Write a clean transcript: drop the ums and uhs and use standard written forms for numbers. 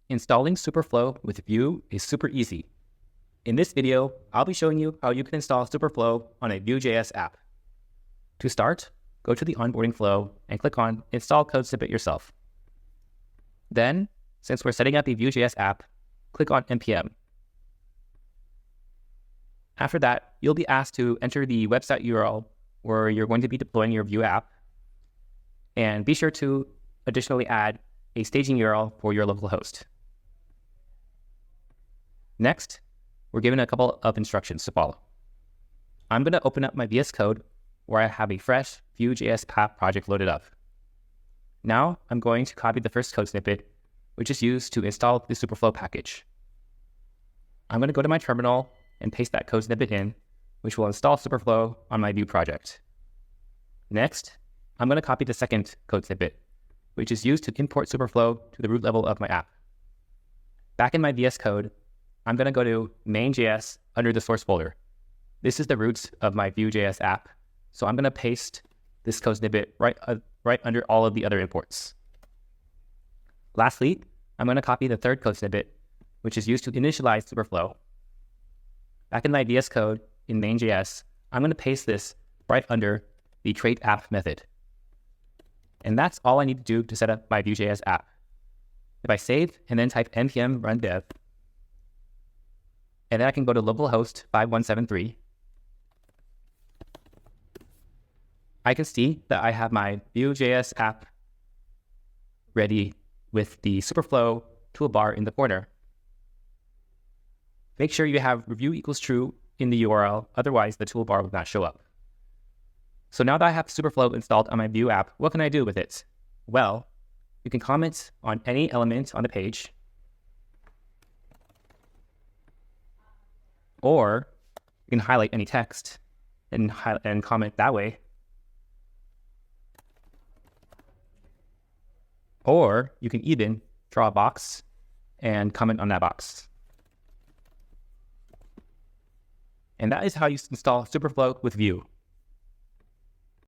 Installing Superflow with Vue is super easy. In this video, I'll be showing you how you can install Superflow on a Vue.js app. To start, go to the onboarding flow and click on Install Code Snippet yourself. Then, since we're setting up a Vue.js app, click on npm. After that, you'll be asked to enter the website URL where you're going to be deploying your Vue app, and be sure to additionally add a staging URL for your local host. Next, we're given a couple of instructions to follow. I'm going to open up my VS Code where I have a fresh Vue.js app project loaded up. Now, I'm going to copy the first code snippet, which is used to install the Superflow package. I'm going to go to my terminal and paste that code snippet in, which will install Superflow on my Vue project. Next, I'm going to copy the second code snippet, which is used to import Superflow to the root level of my app. Back in my VS Code, I'm going to go to main.js under the source folder. This is the roots of my Vue.js app, so I'm going to paste this code snippet right under all of the other imports. Lastly, I'm going to copy the third code snippet, which is used to initialize Superflow. Back in my VS Code in main.js, I'm going to paste this right under the create app method. And that's all I need to do to set up my Vue.js app. If I save and then type npm run dev, and then I can go to localhost 5173, I can see that I have my Vue.js app ready with the Superflow toolbar in the corner. Make sure you have review equals true in the URL, otherwise the toolbar will not show up. So now that I have Superflow installed on my Vue app, what can I do with it? Well, you can comment on any element on the page, or you can highlight any text and comment that way. Or you can even draw a box and comment on that box. And that is how you install Superflow with Vue.